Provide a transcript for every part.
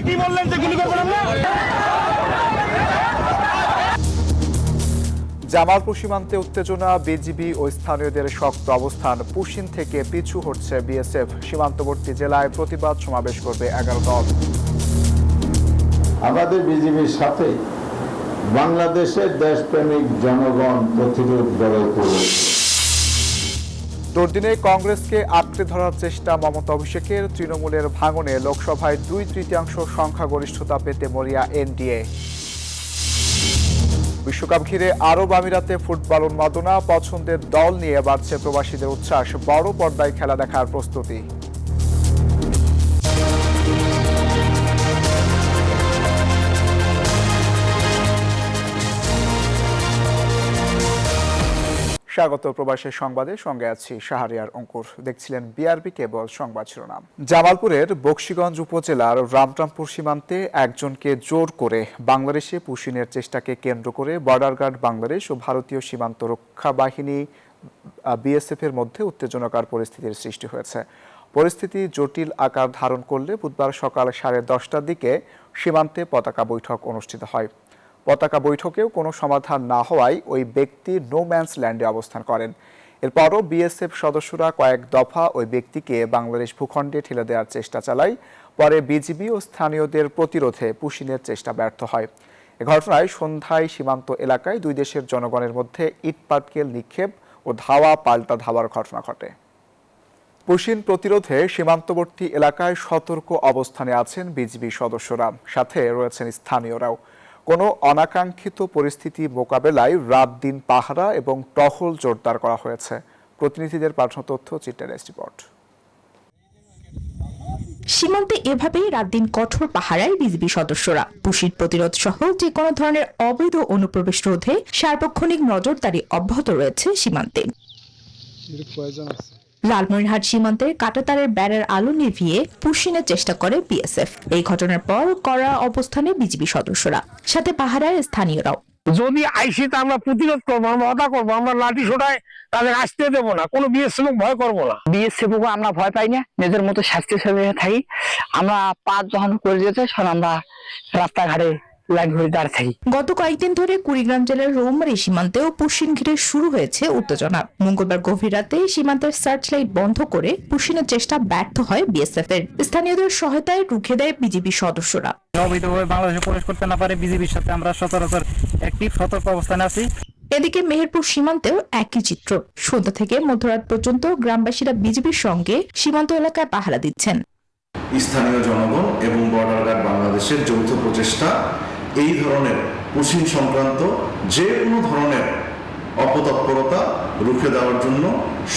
কি বললেন যে গুলি করবেন না? জামালপুর সীমান্তে উত্তেজনা, বিজিবি ও স্থানীয়দের শক্ত অবস্থান। পুশিন থেকে পিছু হটছে বিএসএফ। সীমান্তবর্তী জেলায় প্রতিবাদ সমাবেশ করবে 11 দল। আমাদের বিজিবির সাথে বাংলাদেশের দেশপ্রেমিক জনগণ প্রতিরোধ গড়ে তুলবে। দুর্দিনে কংগ্রেসকে আঁকড়ে ধরার চেষ্টা মমতা অভিষেকের। তৃণমূলের ভাঙনে লোকসভায় 2/3 সংখ্যাগরিষ্ঠতা পেতে মরিয়া এনডিএ। বিশ্বকাপ ঘিরে আরব আমিরাতে ফুটবল উন্মাদনা। পছন্দের দল নিয়ে বাড়ছে প্রবাসীদের উচ্ছ্বাস। বড় পর্দায় খেলা দেখার প্রস্তুতি। স্বাগত প্রবাসের সংবাদে, সঙ্গে আছি শাহরিয়ার অঙ্কুর। দেখছিলেন বিআরবি কেবল সংবাদ শিরোনাম। জামালপুরের বকশীগঞ্জ উপজেলার রামরামপুর সীমান্তে একজনকে জোর করে বাংলাদেশে পুশিনের চেষ্টাকে কেন্দ্র করে বর্ডার গার্ড বাংলাদেশ ও ভারতীয় সীমান্ত রক্ষা বাহিনী বিএসএফ এর মধ্যে উত্তেজনাকর পরিস্থিতির সৃষ্টি হয়েছে। পরিস্থিতি জটিল আকার ধারণ করলে বুধবার সকাল 10:30টার দিকে সীমান্তে পতাকা বৈঠক অনুষ্ঠিত হয়। পতাকা বৈঠকেও কোনো সমাধান না হওয়ায় ওই ব্যক্তি নো ম্যানস ল্যান্ডে অবস্থান করেন। এরপরও বিএসএফ সদস্যরা কয়েক দফা ওই ব্যক্তিকে বাংলাদেশ ভূখণ্ডে ঠেলে দেওয়ার চেষ্টা চালায়। পরে বিজিবি ও স্থানীয়দের প্রতিরোধে পুশিনের চেষ্টা ব্যর্থ হয়। এ ঘটনায় সন্ধ্যায় সীমান্ত এলাকায় দুই দেশের জনগণের মধ্যে ইটপাটকেল নিক্ষেপ ও ধাওয়া পাল্টা ধাওয়ার ঘটনা ঘটে। পুশিন প্রতিরোধে সীমান্তবর্তী এলাকায় সতর্ক অবস্থানে আছেন বিজিবি সদস্যরা, সাথে রয়েছেন স্থানীয়রাও। কোনো অনাকাঙ্ক্ষিত পরিস্থিতি মোকাবেলায় রাত দিন পাহারা এবং টহল জোরদার করা হয়েছে। প্রতিনিধিদের পাঠানো তথ্য, চিত্রের রিপোর্ট। সীমান্তে এভাবেই রাত দিন কঠোর পাহারায় বিজিবি সদস্যরা। পুশিন প্রতিরোধ সহ যে কোনো ধরনের অবৈধ অনুপ্রবেশ রোধে সার্বক্ষণিক নজরদারি অব্যাহত রয়েছে সীমান্তে। লালমনিরহাট সীমান্তের কাঁটাতারের ব্যারের আলো নিভিয়ে পুশিনের চেষ্টা করে বিএসএফ। এই ঘটনার পর কড়া অবস্থানে বিজিবি সদস্যরা, সাথে পাহারায় স্থানীয়রাও। যদি আইসি তা আমরা প্রতিরোধ করবো, আমরা হত্যা করবো, আমরা লাঠি ছোটায় তাদের আসতে দেবো না, কোনো বিএসএফ ভয় করবো না। বিএসএফ আমরা ভয় পাই না, নিজের মতো স্বাস্থ্য সেবা থাকি। আমরা পাঁচ যখন করে যেতে আমরা রাস্তাঘাটে গত কয়েকদিন ধরে কুড়িগ্রাম জেলার রৌমারী সীমান্তেও পুশিন ঘিরে শুরু হয়েছে উত্তেজনা। মঙ্গলবার গভীর রাতে সীমান্তের সার্চ লাইট বন্ধ করে পুশিনের চেষ্টা ব্যর্থ হয় বিএসএফ এর। স্থানীয়দের সহায়তায় রুখে দেয় বিজিবি সদস্যরা। অবৈধভাবে বাংলাদেশে প্রবেশ করতে না পারে বিজিবির সাথে আমরা সচরাচর অ্যাক্টিভ সতর্ক অবস্থানে আছি। এদিকে মেহেরপুর সীমান্তেও একই চিত্র। সন্ধ্যা থেকে মধ্যরাত পর্যন্ত গ্রামবাসীরা বিজিবির সঙ্গে সীমান্ত এলাকায় পাহারা দিচ্ছেন। স্থানীয় জনগণ এবং বর্ডার গার্ড বাংলাদেশের যৌথ প্রচেষ্টা এই ধরনের পুশিন সংক্রান্ত যে কোনো ধরনের অপতৎপরতা রুখে দেওয়ার জন্য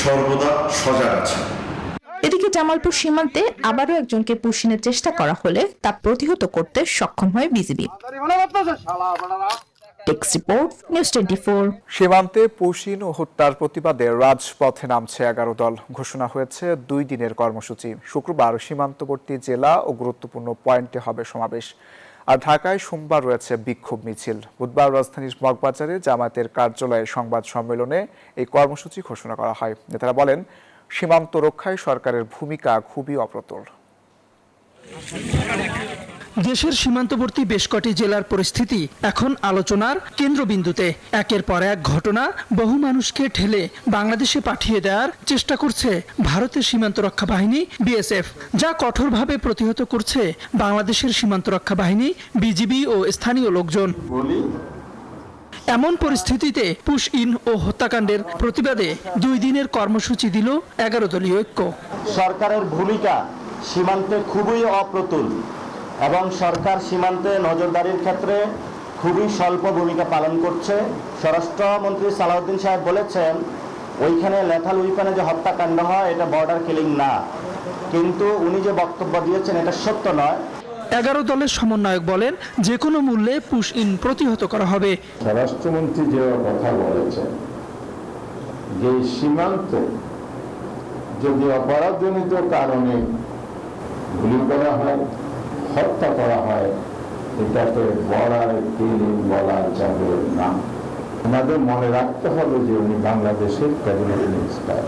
সর্বদা সজাগ আছে। এদিকে জামালপুর সীমান্তে আবারও একজনকে পুশিনের চেষ্টা করা হলে তা প্রতিহত করতে সক্ষম হয় বিজিবি। সীমান্তে পুশিন ও হত্যার প্রতিবাদে রাজপথে নামছে 11 দল। ঘোষণা হয়েছে 2 দিনের কর্মসূচি। শুক্রবার সীমান্তবর্তী জেলা ও গুরুত্বপূর্ণ পয়েন্টে হবে সমাবেশ। আর ঢাকায় সোমবার রয়েছে বিক্ষোভ মিছিল। বুধবার রাজধানীর মগবাজারে জামায়াতের কার্যালয়ে সংবাদ সম্মেলনে এই কর্মসূচি ঘোষণা করা হয়। নেতারা বলেন, সীমান্ত রক্ষায় সরকারের ভূমিকা খুবই অপ্রতুল। দেশের সীমান্তবর্তী বেশ কটি জেলার পরিস্থিতি এখন আলোচনার কেন্দ্রবিন্দুতে। একের পর এক ঘটনা বহু মানুষকে ঠেলে বাংলাদেশে পাঠিয়ে দেওয়ার চেষ্টা করছে ভারতের সীমান্ত রক্ষা বাহিনী বিএসএফ, যা কঠোরভাবে প্রতিহত করছে বাংলাদেশের সীমান্ত রক্ষা বাহিনী, বিজিবি ও স্থানীয় লোকজন। এমন পরিস্থিতিতে পুশ ইন ও হত্যাকাণ্ডের প্রতিবাদে 2 দিনের কর্মসূচি দিল 11 দলীয় ঐক্য। সরকারের ভূমিকা সীমান্তে খুবই অপ্রতুল এবং সরকার সীমান্তে নজরদারির ক্ষেত্রে খুবই স্বল্প ভূমিকা পালন করছে। স্বরাষ্ট্রমন্ত্রী সালাউদ্দিন সাহেব বলেছেন, ওইখানে লেথাল উইপনে যে হত্যাকাণ্ড হয় এটা বর্ডার কিলিং না, কিন্তু উনি যে বক্তব্য দিয়েছেন এটা সত্য নয়। 11 দলের সমন্বয়ক বলেন, যে কোনো মূল্যে পুশ ইন প্রতিহত করা হবে। স্বরাষ্ট্রমন্ত্রী যে কথা বলেছেন যে সীমান্তে যদি অপরাধজনিত কারণে গুলি করা হয়, হত্যা করা হয়, এটাকে বর্ডার কিলিং বলা যাবে না। আমাদের মনে রাখতে হবে যে উনি বাংলাদেশের ক্যাবিনেট মিনিস্টার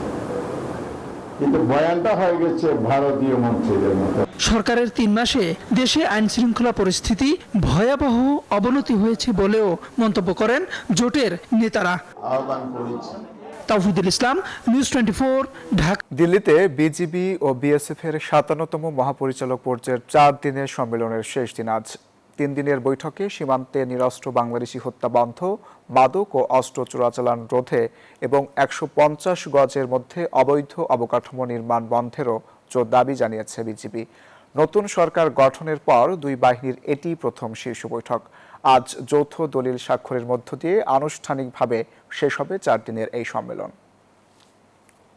কিন্তু বয়ানটা হয়ে গেছে ভারতীয় মন্ত্রীদের মতো। সরকারের 3 মাসে দেশে আইন শৃঙ্খলা পরিস্থিতি ভয়াবহ অবনতি হয়েছে বলেও মন্তব্য করেন জোটের নেতারা। আহ্বান করেছি। তাওহিদুল ইসলাম, নিউজ 24, ঢাকা। দিল্লিতে বিজিবি ও বিএসএফ এর 57তম মহাপরিচালক পর্যায়ের 4 দিনের সম্মেলনের শেষ দিন আজ। 3 দিনের বৈঠকে সীমান্তে নিরস্ত্র বাংলাদেশি হত্যা বন্ধ, মাদক ও অস্ত্র চোরাচালান রোধে এবং 150 গজের মধ্যে অবৈধ অবকাঠামো নির্মাণ বন্ধেরও জোর দাবি জানিয়েছে বিজিবি। নতুন সরকার গঠনের পর দুই বাহিনীর এটি প্রথম শীর্ষ বৈঠক। আজ যৌথ দলিল স্বাক্ষরের মধ্য দিয়ে আনুষ্ঠানিকভাবে শেষ হবে 4 দিনের এই সম্মেলন।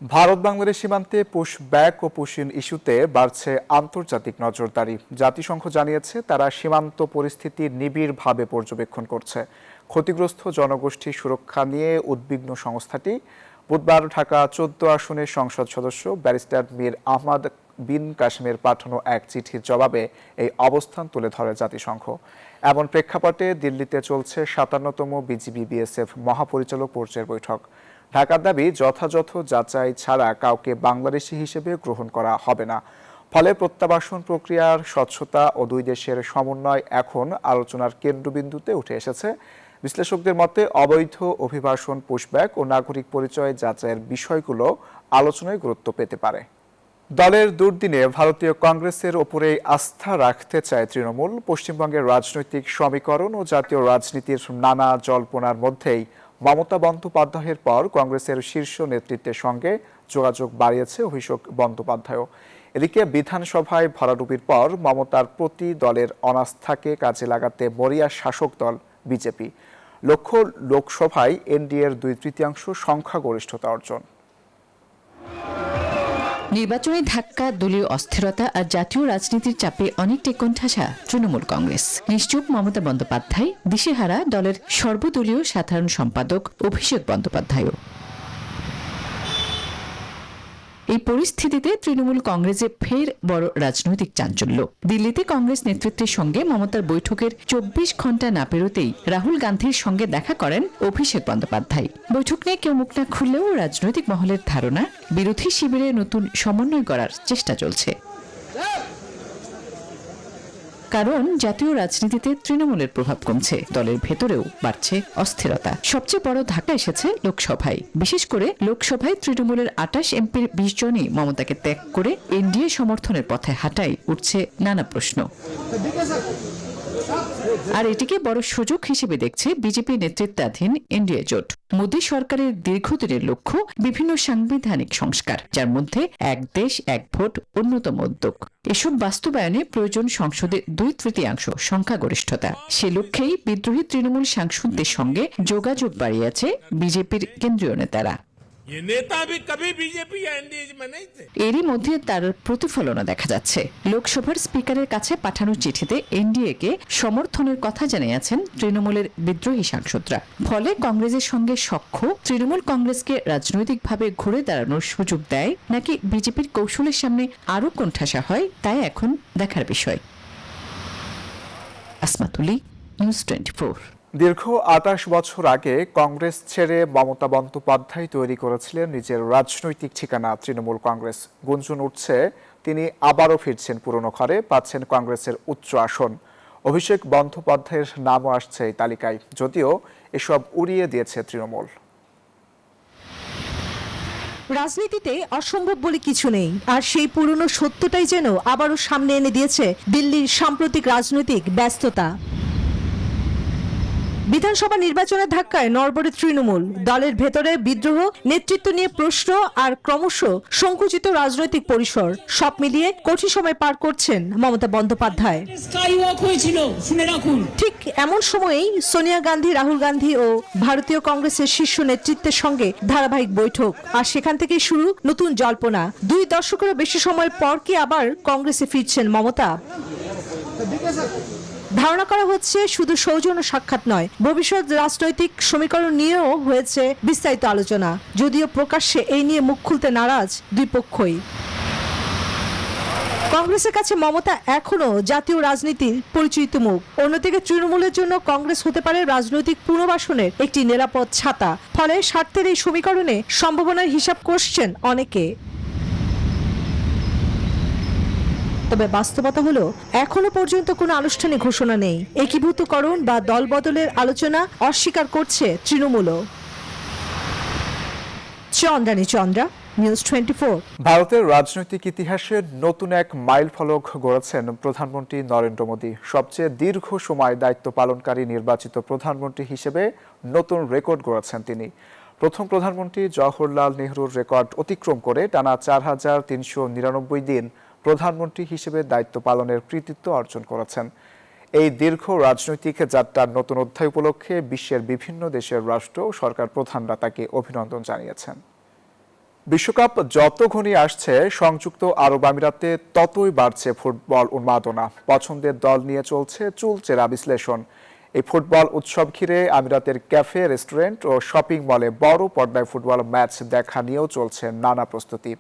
ভারত বাংলাদেশ সীমান্তে পুশব্যাক ও পুশিন ইস্যুতে বাড়ছে আন্তর্জাতিক নজরদারি। জাতিসংঘ জানিয়েছে তারা সীমান্ত পরিস্থিতি নিবিড়ভাবে পর্যবেক্ষণ করছে। ক্ষতিগ্রস্ত জনগোষ্ঠীর সুরক্ষা নিয়ে উদ্বিগ্ন সংস্থাটি বুধবার ঢাকা 14 আসনের সংসদ সদস্য ব্যারিস্টার মীর আহমদ বিন কাসেমের পাঠানো এক চিঠির জবাবে এই অবস্থান তুলে ধরে জাতিসংঘ। এমন প্রেক্ষাপটে দিল্লিতে চলছে 57তম বিজিবি বিএসএফ মহাপরিচালক পর্যায়ের বৈঠক। ঢাকার দাবি, যথাযথ যাচাই ছাড়া কাউকে বাংলাদেশি হিসেবে গ্রহণ করা হবে না। ফলে প্রত্যাবাসন প্রক্রিয়ার স্বচ্ছতা ও দুই দেশের সমন্বয় এখন আলোচনার কেন্দ্রবিন্দুতে উঠে এসেছে। বিশ্লেষকদের মতে অবৈধ অভিবাসন, পুশব্যাক ও নাগরিক পরিচয় যাচাইয়ের বিষয়গুলো আলোচনায় গুরুত্ব পেতে পারে। দলের দুর্দিনে ভারতীয় কংগ্রেসের ওপরে আস্থা রাখতে চায় তৃণমূল। পশ্চিমবঙ্গের রাজনৈতিক সমীকরণ ও জাতীয় রাজনীতির নানা জল্পনার মধ্যেই মমতা বন্দ্যোপাধ্যায়ের পর কংগ্রেসের শীর্ষ নেতৃত্বের সঙ্গে যোগাযোগ বাড়িয়েছে অভিষেক বন্দ্যোপাধ্যায়ও। এদিকে বিধানসভায় ভরাডুবির পর মমতার প্রতি দলের অনাস্থাকে কাজে লাগাতে মরিয়া শাসক দল বিজেপি। লক্ষ্য লোকসভায় এনডিএর 2/3 সংখ্যাগরিষ্ঠতা অর্জন। নির্বাচনী ধাক্কা, দলীয় অস্থিরতা আর জাতীয় রাজনীতির চাপে অনেকটাই কোণঠাসা তৃণমূল কংগ্রেস। নিশ্চুপ মমতা বন্দ্যোপাধ্যায়, দিশেহারা দলের সর্বদলীয় সাধারণ সম্পাদক অভিষেক বন্দ্যোপাধ্যায়ও। এই পরিস্থিতিতে তৃণমূল কংগ্রেসে ফের বড় রাজনৈতিক চাঞ্চল্য। দিল্লিতে কংগ্রেস নেতৃত্বের সঙ্গে মমতার বৈঠকের 24 ঘন্টা না পেরোতেই রাহুল গান্ধীর সঙ্গে দেখা করেন অভিষেক বন্দ্যোপাধ্যায়। বৈঠক নিয়ে কেউ মুখ না খুললেও রাজনৈতিক মহলের ধারণা, বিরোধী শিবিরে নতুন সমন্বয় করার চেষ্টা চলছে। কারণ জাতীয় রাজনীতিতে তৃণমূলের প্রভাব কমছে, দলের ভেতরেও বাড়ছে অস্থিরতা। সবচেয়ে বড় ধাক্কা এসেছে লোকসভায়। বিশেষ করে লোকসভায় তৃণমূলের 28 এমপির 20 জনই মমতাকে ত্যাগ করে এনডিএ সমর্থনের পথে হাঁটায় উঠছে নানা প্রশ্ন। আর এটিকে বড় সুযোগ হিসেবে দেখছে বিজেপি নেতৃত্বাধীন এনডিএ জোট। মোদী সরকারের দীর্ঘদিনের লক্ষ্য বিভিন্ন সাংবিধানিক সংস্কার, যার মধ্যে এক দেশ এক ভোট অন্যতম উদ্যোগ। এসব বাস্তবায়নে প্রয়োজন সংসদে 2/3 সংখ্যাগরিষ্ঠতা। সে লক্ষ্যেই বিদ্রোহী তৃণমূল সাংসদদের সঙ্গে যোগাযোগ বাড়িয়েছে বিজেপির কেন্দ্রীয় নেতারা। এরই মধ্যে তার প্রতিফলনও দেখা যাচ্ছে। লোকসভার স্পিকারের কাছে পাঠানো চিঠিতে এনডিএ কে সমর্থনের কথা জানিয়েছেন তৃণমূলের বিদ্রোহী সাংসদরা। ফলে কংগ্রেসের সঙ্গে সখ্য তৃণমূল কংগ্রেসকে রাজনৈতিকভাবে ঘুরে দাঁড়ানোর সুযোগ দেয় নাকি বিজেপির কৌশলের সামনে আরও কোণঠাসা হয়, তাই এখন দেখার বিষয়। আসমাতুলি, নিউজ 24। দীর্ঘ 28 বছর আগে কংগ্রেস ছেড়ে মমতা বন্দ্যোপাধ্যায় তৈরি করেছিলেন নিজের রাজনৈতিক ঠিকানা তৃণমূল কংগ্রেস। গুঞ্জন উঠছে তিনি আবারও ফিরছেন পুরনো ঘরে, পাচ্ছেন কংগ্রেসের উচ্চ আসন। অভিষেক বন্দ্যোপাধ্যায়ের নামও আসছে এই তালিকায়, যদিও এসব উড়িয়ে দিয়েছে তৃণমূল। রাজনীতিতে অসম্ভব বলে কিছু নেই, আর সেই পুরনো সত্যটাই যেন আবারও সামনে এনে দিয়েছে দিল্লির সাম্প্রতিক রাজনৈতিক ব্যস্ততা। বিধানসভা নির্বাচনের ধাক্কায় নড়বড়ে তৃণমূল, দলের ভেতরে বিদ্রোহ, নেতৃত্ব নিয়ে প্রশ্ন আর ক্রমশ সংকুচিত রাজনৈতিক পরিসর, সব মিলিয়ে কঠিন সময় পার করছেন মমতা বন্দ্যোপাধ্যায়। ঠিক এমন সময়েই সোনিয়া গান্ধী, রাহুল গান্ধী ও ভারতীয় কংগ্রেসের শীর্ষ নেতৃত্বের সঙ্গে ধারাবাহিক বৈঠক, আর সেখান থেকেই শুরু নতুন জল্পনা। 2 দশকেরও বেশি সময় পর কি আবার কংগ্রেসে ফিরছেন মমতা? ধারণা করা হচ্ছে শুধু সৌজন্য সাক্ষাৎ নয়, ভবিষ্যৎ রাজনৈতিক সমীকরণ নিয়েও হয়েছে বিস্তারিত আলোচনা, যদিও প্রকাশ্যে এই নিয়ে মুখ খুলতে নারাজ দুই পক্ষই। কংগ্রেসের কাছে মমতা এখনো জাতীয় রাজনীতির পরিচিত মুখ, অন্যদিকে তৃণমূলের জন্য কংগ্রেস হতে পারে রাজনৈতিক পুনর্বাসনের একটি নিরাপদ ছাতা। ফলে স্বার্থের এই সমীকরণে সম্ভাবনার হিসাব করছেন অনেকে। তবে বাস্তবতা হলো এখনো পর্যন্ত কোনো আনুষ্ঠানিক ঘোষণা নেই। একীভূতকরণ বা দল বদলের আলোচনা অস্বীকার করছে তৃণমূলও। চন্দ্রানী চন্দ্রা, নিউজ 24। ভারতের রাজনৈতিক ইতিহাসে নতুন এক মাইল ফলক গড়েছেন প্রধানমন্ত্রী নরেন্দ্র মোদী। সবচেয়ে দীর্ঘ সময় দায়িত্ব পালনকারী নির্বাচিত প্রধানমন্ত্রী হিসেবে নতুন রেকর্ড গড়েছেন তিনি। প্রথম প্রধানমন্ত্রী জওহরলাল নেহরুর রেকর্ড অতিক্রম করে টানা ৪,৩৯৯ দিন প্রধানমন্ত্রী হিসেবে দায়িত্ব পালনের কৃতিত্ব অর্জন করেছেন। এই দীর্ঘ রাজনৈতিক যাত্রার নতুন অধ্যায় উপলক্ষে বিশ্বের বিভিন্ন দেশের রাষ্ট্র ও সরকার প্রধানরা তাকে অভিনন্দন জানিয়েছেন। বিশ্বকাপ যত ঘনিয়ে আসছে সংযুক্ত আরব আমিরাতে ততই বাড়ছে ফুটবল উন্মাদনা। পছন্দের দল নিয়ে চলছে চুলচেরা বিশ্লেষণ। এই ফুটবল উৎসব ঘিরে আমিরাতের ক্যাফে, রেস্টুরেন্ট ও শপিং মলে বড় পর্দায় ফুটবল ম্যাচ দেখা নিয়েও চলছে নানা প্রস্তুতি।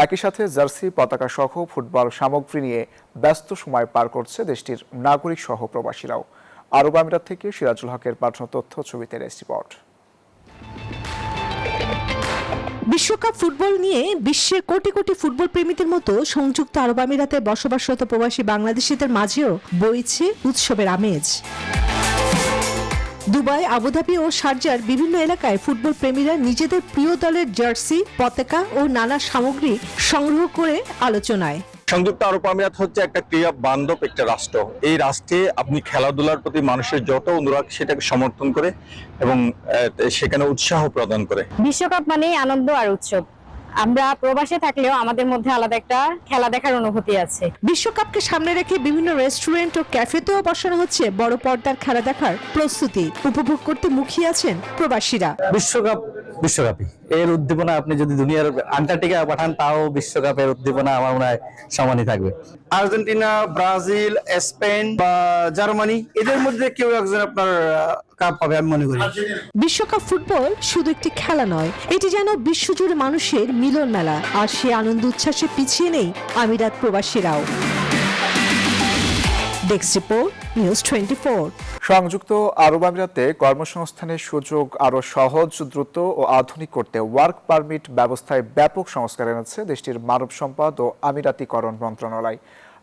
একই সাথে জার্সি, পতাকা সহ ফুটবল সামগ্রী নিয়ে ব্যস্ত সময় পার করছে দেশটির নাগরিক সহ প্রবাসীরাও। আরব আমিরাত থেকে সিরাজুল হকের পাঠানো তথ্য, ছবিতে রিপোর্ট। বিশ্বকাপ ফুটবল নিয়ে বিশ্বের কোটি কোটি ফুটবল প্রেমীদের মতো সংযুক্ত আরব আমিরাতে বসবাসরত প্রবাসী বাংলাদেশিদের মাঝেও বইছে উৎসবের আমেজ। দুবাই, আবুধাবি ও শারজার বিভিন্ন এলাকায় ফুটবল প্রেমীরা নিজেদের প্রিয় দলের জার্সি, পতাকা ও নানা সামগ্রী সংগ্রহ করে আলোচনায়। সংযুক্ত আরব আমিরাত হচ্ছে একটা ক্রীড়া বান্ধব একটা রাষ্ট্র। এই রাষ্ট্রে আপনি খেলাধুলার প্রতি মানুষের যত অনুরাগ সেটাকে সমর্থন করে এবং সেখানে উৎসাহ প্রদান করে। বিশ্বকাপ মানেই আনন্দ আর উৎসব। আমরা প্রবাসে থাকলেও আমাদের মধ্যে আলাদা একটা খেলা দেখার অনুভূতি আছে। বিশ্বকাপকে সামনে রেখে বিভিন্ন রেস্টুরেন্ট ও ক্যাফেতেও বসানো হচ্ছে বড় পর্দার খেলা দেখার প্রস্তুতি। উপভোগ করতে মুখিয়ে আছেন প্রবাসীরা। বিশ্বকাপই এর উদ্দীপনা আপনি যদি দুনিয়ার আন্টার্কটিকা পাঠান তাও বিশ্বকাপের উদ্দীপনা আমার মনে হয় সমানই থাকবে। আর্জেন্টিনা, ব্রাজিল, স্পেন বা জার্মানি এদের মধ্যে কেউ একজন আপনার কাপ পাবে আমি মনে করি। বিশ্বকাপ ফুটবল শুধু একটি খেলা নয়, এটি যেন বিশ্বজুড়ে মানুষের মিলন মেলা। আর সে আনন্দ উচ্ছ্বাসে পিছিয়ে নেই আমিরাত প্রবাসীরাও। Desk report, news 24। সংযুক্ত আরব আমিরাতে কর্মসংস্থানের সুযোগ আরও সহজ, দ্রুত ও আধুনিক করতে ওয়ার্ক পারমিট ব্যবস্থায় ব্যাপক সংস্কার এনেছে দেশটির মানব সম্পদ ও আমিরাতিকরণ মন্ত্রণালয়।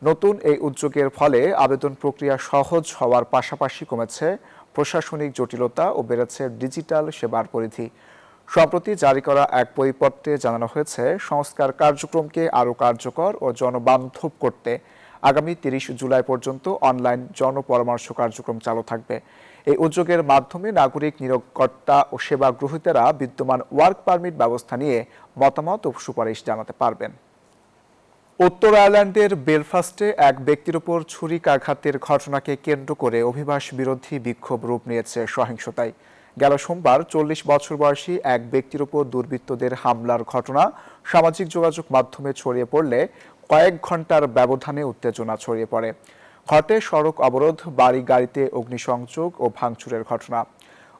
নতুন এই উদ্যোগের ফলে আবেদন প্রক্রিয়া সহজ হওয়ার পাশাপাশি কমেছে প্রশাসনিক জটিলতা ও বেড়েছে ডিজিটাল সেবার পরিধি। সম্প্রতি জারি করা এক পরিপত্রে জানানো হয়েছে, সংস্কার কার্যক্রমকে আরও কার্যকর ও জনবান্ধব করতে আগামী 30 জুলাই পর্যন্ত অনলাইন জনপরামর্শ কার্যক্রম চালু থাকবে। এই উদ্যোগের মাধ্যমে নাগরিক, নিয়োগকর্তা ও সেবা গ্রহীতারা বিদ্যমান ওয়ার্ক পারমিট ব্যবস্থা নিয়ে মতামত ও সুপারিশ জানাতে পারবেন। উত্তর আয়ারল্যান্ডের বেলফাস্টে এক ব্যক্তির উপর ছুরিকাঘাতের ঘটনাকে কেন্দ্র করে অভিবাস বিরোধী বিক্ষোভ রূপ নিয়েছে সহিংসতায়। গেল সোমবার 40 বছর বয়সী এক ব্যক্তির উপর দুর্বৃত্তদের হামলার ঘটনা সামাজিক যোগাযোগ মাধ্যমে ছড়িয়ে পড়লে কয়েক ঘন্টার ব্যবধানে উত্তেজনা ছড়িয়ে পড়ে। ঘটে সড়ক অবরোধ, বাড়ি গাড়িতে অগ্নিসংযোগ ও ভাঙচুরের ঘটনা।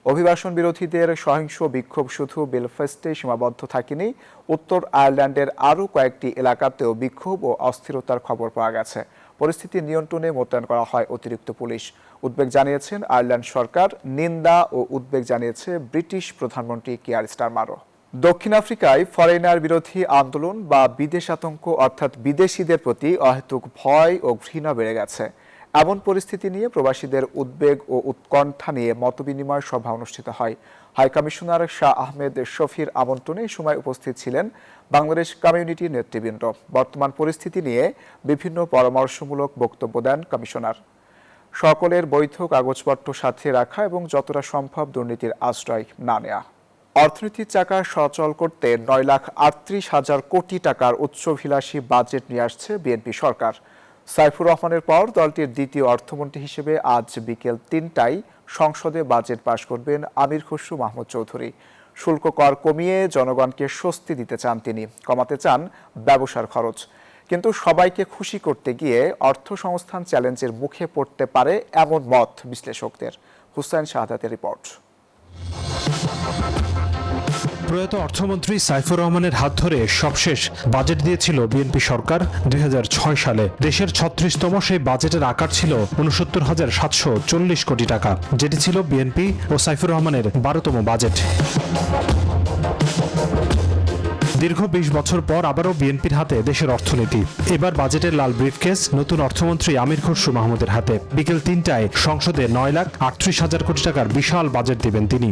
অভিবাসন বিরোধীদের সহিংস বিক্ষোভ শুধু বেলফাস্টে সীমাবদ্ধ থাকেনি, উত্তর আয়ারল্যান্ডের আরও কয়েকটি এলাকাতেও বিক্ষোভ ও অস্থিরতার খবর পাওয়া গেছে। পরিস্থিতি নিয়ন্ত্রণে মোতায়েন করা হয় অতিরিক্ত পুলিশ। উদ্বেগ জানিয়েছেন আয়ারল্যান্ড সরকার, নিন্দা ও উদ্বেগ জানিয়েছে ব্রিটিশ প্রধানমন্ত্রী কিয়ার স্টারমারও। দক্ষিণ আফ্রিকায় ফরেনার বিরোধী আন্দোলন বা বিদেশ আতঙ্ক অর্থাৎ বিদেশিদের প্রতি অহেতুক ভয় ও ঘৃণা বেড়ে গেছে। এমন পরিস্থিতি নিয়ে প্রবাসীদের উদ্বেগ ও উৎকণ্ঠা নিয়ে মতবিনিময় সভা অনুষ্ঠিত হয়। হাইকমিশনার শাহ আহমেদ শফির আমন্ত্রণে এই সময় উপস্থিত ছিলেন বাংলাদেশ কমিউনিটির নেতৃবৃন্দ। বর্তমান পরিস্থিতি নিয়ে বিভিন্ন পরামর্শমূলক বক্তব্য দেন কমিশনার। সকলের বৈধ কাগজপত্র সাথে রাখা এবং যতটা সম্ভব দুর্নীতির আশ্রয় না নেওয়া। অর্থনীতির চাকা সচল করতে 9,38,000 কোটি টাকার উচ্চাভিলাষী বাজেট নিয়ে আসছে বিএনপি সরকার। সাইফুর রহমানের পর দলটির দ্বিতীয় অর্থমন্ত্রী হিসেবে আজ বিকেল 3টায় সংসদে বাজেট পাশ করবেন আমির খসরু মাহমুদ চৌধুরী। শুল্ক কর কমিয়ে জনগণকে স্বস্তি দিতে চান তিনি, কমাতে চান ব্যবসার খরচ। কিন্তু সবাইকে খুশি করতে গিয়ে অর্থসংস্থান চ্যালেঞ্জের মুখে পড়তে পারে এমন মত বিশ্লেষকদের। হুসাইন শাহাদাতের রিপোর্ট। প্রয়াত অর্থমন্ত্রী সাইফুর রহমানের হাত ধরে সবশেষ বাজেট দিয়েছিল বিএনপি সরকার 2006 সালে। দেশের 36তম সেই বাজেটের আকার ছিল 69,740 কোটি টাকা, যেটি ছিল বিএনপি ও সাইফুর রহমানের 12তম বাজেট। দীর্ঘ 20 বছর পর আবারও বিএনপির হাতে দেশের অর্থনীতি। এবার বাজেটের লাল ব্রিফকেস নতুন অর্থমন্ত্রী আমির খসরু মাহমুদের হাতে। বিকেল ৩টায় সংসদে 9,38,000 কোটি টাকার বিশাল বাজেট দিবেন তিনি।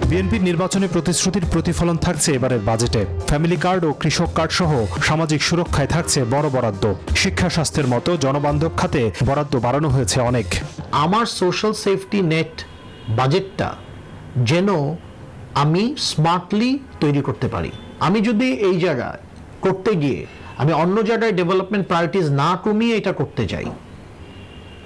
বিএনপির নির্বাচনী প্রতিশ্রুতির প্রতিফলন থাকছে এবারের বাজেটে। ফ্যামিলি কার্ড ও কৃষক কার্ড সহ সামাজিক সুরক্ষায় থাকছে বড় বরাদ্দ। শিক্ষা স্বাস্থ্যের মতো জনবান্ধব খাতে বরাদ্দ বাড়ানো হয়েছে অনেক। আমার সোশ্যাল সেফটি নেট বাজেটটা যেন আমি স্মার্টলি তৈরি করতে পারি। আমি যদি এই জায়গায় করতে গিয়ে আমি অন্য জায়গায় ডেভেলপমেন্ট প্রায়োরিটিজ না কমিয়ে এটা করতে যাই,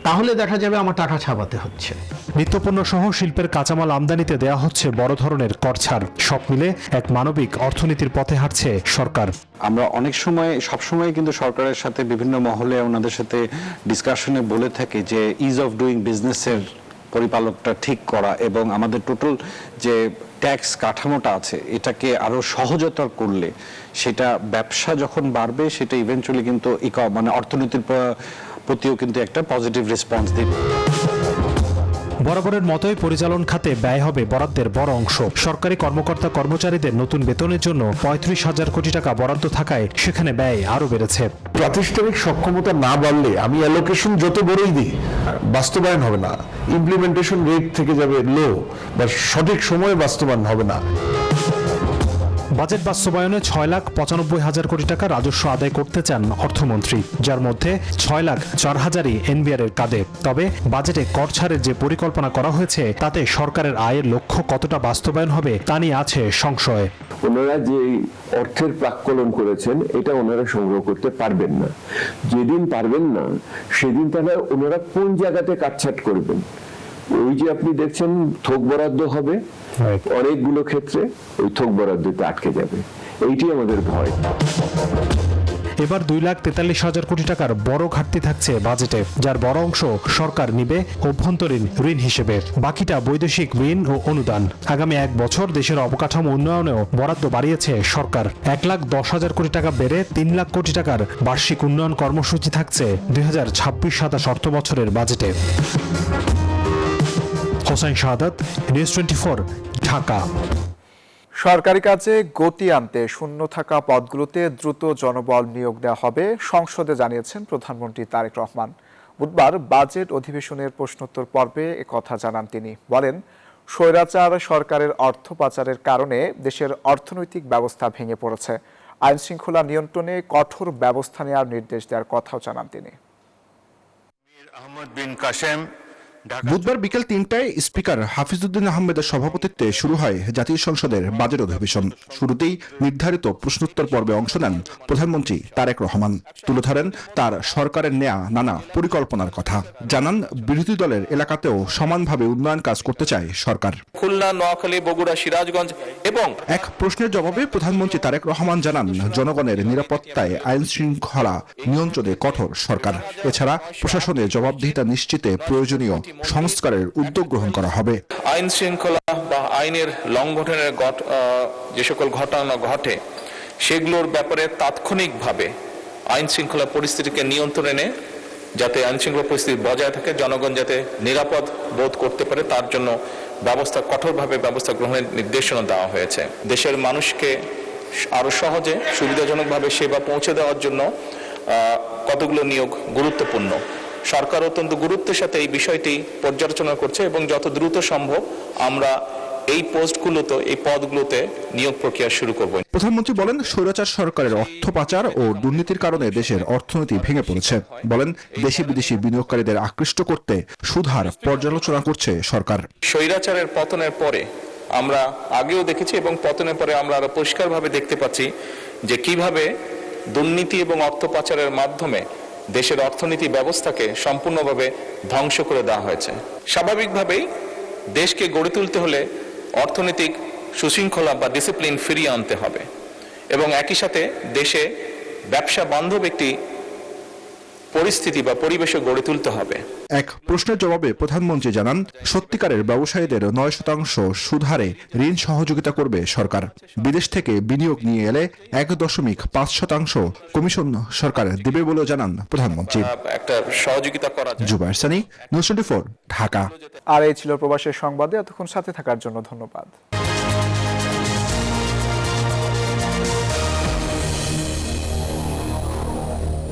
তাহলে দেখা যাবে আমার টাকা ছাপাতে হচ্ছে। নিত্যপণ্য সহ শিল্পের কাঁচামাল আমদানিতে দেয়া হচ্ছে বড় ধরনের কর ছাড়। সব মিলে এক মানবিক অর্থনীতির পথে হাঁটছে সরকার। আমরা অনেক সময় সবসময় কিন্তু সরকারের সাথে বিভিন্ন মহলে ওনাদের সাথে ডিসকাশনে বলে থাকি যে ইজ অফ ডুইং বিজনেসের পরিপালকটা ঠিক করা এবং আমাদের টোটাল যে ট্যাক্স কাঠামোটা আছে এটাকে আরো সহজতর করলে সেটা ব্যবসা যখন বাড়বে সেটা ইভেন্চুয়ালি কিন্তু মানে অর্থনীতির প্রতিও কিন্তু একটা পজিটিভ রেসপন্স দিবে। বরাবরের মতোই পরিচালন খাতে ব্যয় হবে বরাদ্দের বড় অংশ। সরকারি কর্মকর্তা কর্মচারীদের নতুন বেতনের জন্য 35,000 কোটি টাকা বরাদ্দ থাকায় সেখানে ব্যয় আরো বেড়েছে। প্রাতিষ্ঠানিক সক্ষমতা না বাড়লে আমি অ্যালোকেশন যত বড়ই দিই, বাস্তবায়ন হবে না। ইমপ্লিমেন্টেশন রেট থেকে যাবে লো, বা সঠিক সময়ে বাস্তবায়ন হবে না। বাজেট বাস্তবায়নে 6,95,000 কোটি টাকা রাজস্ব আদায় করতে চান অর্থমন্ত্রী, যার মধ্যে 6,04,000ই এনবিআর এর কাঁধে। তবে বাজেটে কর ছাড়ের যে পরিকল্পনা করা হয়েছে তাতে সরকারের আয়ের লক্ষ্য কতটা বাস্তবায়ন হবে তা নিয়ে আছে সংশয়। ওনারা যে অর্থের প্রাক্কলন করেছেন এটা ওনারা সংগ্রহ করতে পারবেন না। যেদিন পারবেন না সেদিন তাহলে ওনারা কোন জায়গাতে কাটছাট করবেন? ওই যে আপনি দেখছেন থোক বরাদ্দ হবে, অনেকগুলো ক্ষেত্রে ওই থোক বরাদ্দতে আটকে যাবে। এইটি আমাদের ভয়। এবার 2,43,000 কোটি টাকার বড় ঘাটতি থাকছে বাজেটে, যার বড় অংশ সরকার নিবে অভ্যন্তরীণ ঋণ হিসেবে, বাকিটা বৈদেশিক ঋণ ও অনুদান। আগামী 1 বছর দেশের অবকাঠামো উন্নয়নেও বরাদ্দ বাড়িয়েছে সরকার। 1,10,000 কোটি টাকা বেড়ে 3 লাখ কোটি টাকার বার্ষিক উন্নয়ন কর্মসূচি থাকছে 2026-27 অর্থ বছরের বাজেটে। হোসেন শাহাদাত, নিউজ 24, ঢাকা। সরকারি কাজে গতি আনতে শূন্য থাকা পদগুলোতে দ্রুত জনবল নিয়োগ দেওয়া হবে, সংসদে জানিয়েছেন প্রধানমন্ত্রী তারেক রহমান। বুধবার বাজেট অধিবেশনের প্রশ্নোত্তর পর্বে একথা জানান তিনি। বলেন, স্বৈরাচার সরকারের অর্থ পাচারের কারণে দেশের অর্থনৈতিক ব্যবস্থা ভেঙে পড়েছে। আইন শৃঙ্খলা নিয়ন্ত্রণে কঠোর ব্যবস্থা নেওয়ার নির্দেশ দেওয়ার কথাও জানান তিনি। বুধবার বিকেল 3টায় স্পিকার হাফিজউদ্দিন আহমেদের সভাপতিত্বে শুরু হয় জাতীয় সংসদের বাজেট অধিবেশন। শুরুতেই নির্ধারিত প্রশ্নোত্তর পর্বে অংশ নেন প্রধানমন্ত্রী তারেক রহমান। তুলে ধরেন তার সরকারের নেয়া নানা পরিকল্পনার কথা। জানান বিরোধী দলের এলাকাতেও সমানভাবে উন্নয়ন কাজ করতে চায় সরকার। খুলনা, নোয়াখালী, বগুড়া, সিরাজগঞ্জ এবং এক প্রশ্নের জবাবে প্রধানমন্ত্রী তারেক রহমান জানান জনগণের নিরাপত্তায় আইন শৃঙ্খলা নিয়ন্ত্রণে কঠোর সরকার। এছাড়া প্রশাসনের জবাবদিহিতা নিশ্চিতে প্রয়োজনীয় সংস্কারের উদ্যোগ গ্রহণ করা হবে। আইন শৃঙ্খলা বা আইনের লঙ্ঘনের যে সকল ঘটনা ঘটে সেগুলোর ব্যাপারে তাৎক্ষণিকভাবে আইন শৃঙ্খলা পরিস্থিতিকে নিয়ন্ত্রণে যাতে আইন শৃঙ্খলা পরিস্থিতি বজায় থাকে, জনগণ যাতে নিরাপদ বোধ করতে পারে তার জন্য কঠোরভাবে ব্যবস্থা গ্রহণের নির্দেশনা দেওয়া হয়েছে। দেশের মানুষকে আরো সহজে সুবিধাজনকভাবে সেবা পৌঁছে দেওয়ার জন্য কতগুলো নিয়োগ গুরুত্বপূর্ণ। সরকার অত্যন্ত গুরুত্বের সাথে এই বিষয়টি পর্যালোচনা করছে এবং যত দ্রুত সম্ভব আমরা এই পদগুলোতে নিয়োগ প্রক্রিয়া শুরু করব। প্রধানমন্ত্রী বলেন, স্বৈরাচার সরকারের অর্থ পাচার ও দুর্নীতির কারণে দেশের অর্থনীতি ভেঙে পড়েছে। বলেন, দেশি বিদেশি বিনিয়োগকারীদের আকৃষ্ট করতে সুদহার পর্যালোচনা করছে সরকার। স্বৈরাচারের পতনের পরে আমরা আগেও দেখেছি এবং পতনের পরে আমরা আরো পরিষ্কারভাবে দেখতে পাচ্ছি যে কিভাবে দুর্নীতি এবং অর্থ পাচারের মাধ্যমে দেশের অর্থনীতি ব্যবস্থাকে সম্পূর্ণভাবে ধ্বংস করে দেওয়া হয়েছে। স্বাভাবিকভাবেই দেশকে গড়ে তুলতে হলে অর্থনৈতিক সুশৃঙ্খলা বা ডিসিপ্লিন ফিরিয়ে আনতে হবে এবং একই সাথে দেশে ব্যবসা বান্ধব একটি পরিস্থিতি বা পরিবেশও গড়ে তুলতে হবে। এক প্রশ্নের জবাবে প্রধানমন্ত্রী জানান, সত্যিকারের ব্যবসায়ীদের 9% সুদহারে ঋণ সহযোগিতা করবে সরকার। বিদেশ থেকে বিনিয়োগ নিয়ে এলে 1.5% কমিশন সরকার দেবে বলেও জানান প্রধানমন্ত্রী। একটা সহযোগিতা করা যায়। জুবায়ের সানি, নিউজ 24, ঢাকা। আর এই ছিল প্রবাসের সংবাদে। এতক্ষণ সাথে থাকার জন্য ধন্যবাদ।